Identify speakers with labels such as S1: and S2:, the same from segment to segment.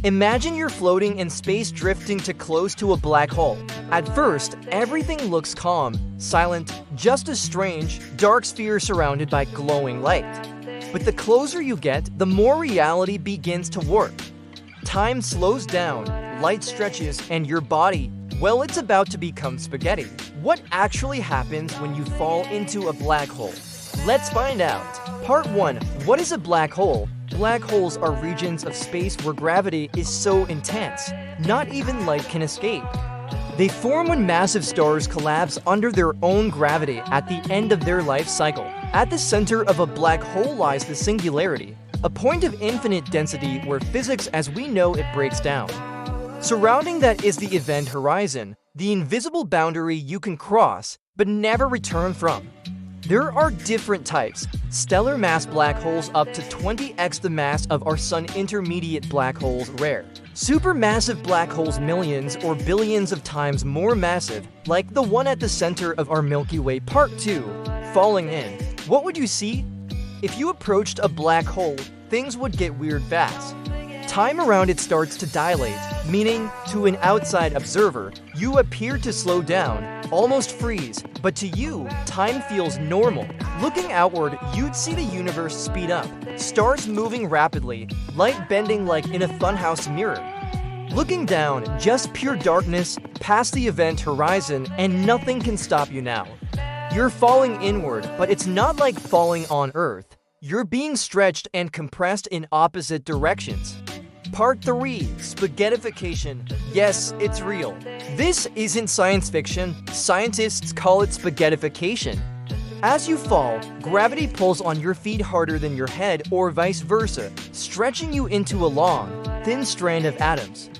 S1: Imagine you're floating in space drifting too close to a black hole. At first, everything looks calm, silent, just a strange, dark sphere surrounded by glowing light. But the closer you get, the more reality begins to warp. Time slows down, light stretches, and your body, well, it's about to become spaghetti. What actually happens when you fall into a black hole? Let's find out. Part 1. What is a black hole? Black holes are regions of space where gravity is so intense, not even light can escape. They form when massive stars collapse under their own gravity at the end of their life cycle. At the center of a black hole lies the singularity, a point of infinite density where physics as we know it breaks down. Surrounding that is the event horizon, the invisible boundary you can cross, but never return from. There are different types. Stellar mass black holes up to 20x the mass of our sun. Intermediate black holes rare. Supermassive black holes millions or billions of times more massive, like the one at the center of our Milky Way. Part 2. Falling in. What would you see? If you approached a black hole, things would get weird fast. Time around it starts to dilate, meaning, to an outside observer, you appear to slow down, almost freeze, but to you, time feels normal. Looking outward, you'd see the universe speed up, stars moving rapidly, light bending like in a funhouse mirror. Looking down, just pure darkness, past the event horizon, and nothing can stop you now. You're falling inward, but it's not like falling on Earth. You're being stretched and compressed in opposite directions. Part 3. Spaghettification. Yes, it's real. This isn't science fiction. Scientists call it spaghettification. As you fall, gravity pulls on your feet harder than your head or vice versa, stretching you into a long, thin strand of atoms.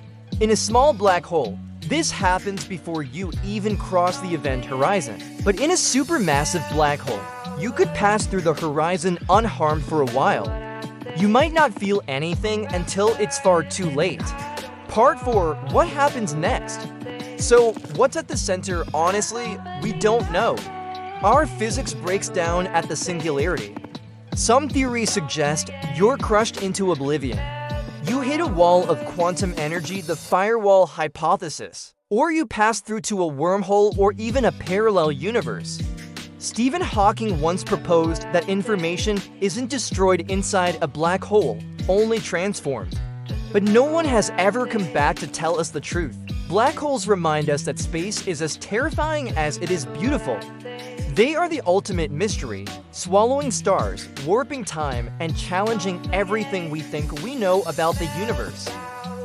S1: In a small black hole, this happens before you even cross the event horizon. But in a supermassive black hole, you could pass through the horizon unharmed for a while. You might not feel anything until it's far too late. Part 4. What happens next? So, what's at the center? Honestly, we don't know. Our physics breaks down at the singularity. Some theories suggest you're crushed into oblivion. You hit a wall of quantum energy, the firewall hypothesis. Or you pass through to a wormhole or even a parallel universe. Stephen Hawking once proposed that information isn't destroyed inside a black hole, only transformed. But no one has ever come back to tell us the truth. Black holes remind us that space is as terrifying as it is beautiful. They are the ultimate mystery, swallowing stars, warping time, and challenging everything we think we know about the universe.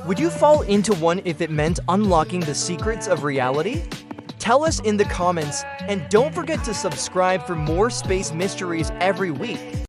S1: Would you fall into one if it meant unlocking the secrets of reality? Tell us in the comments, and don't forget to subscribe for more space mysteries every week.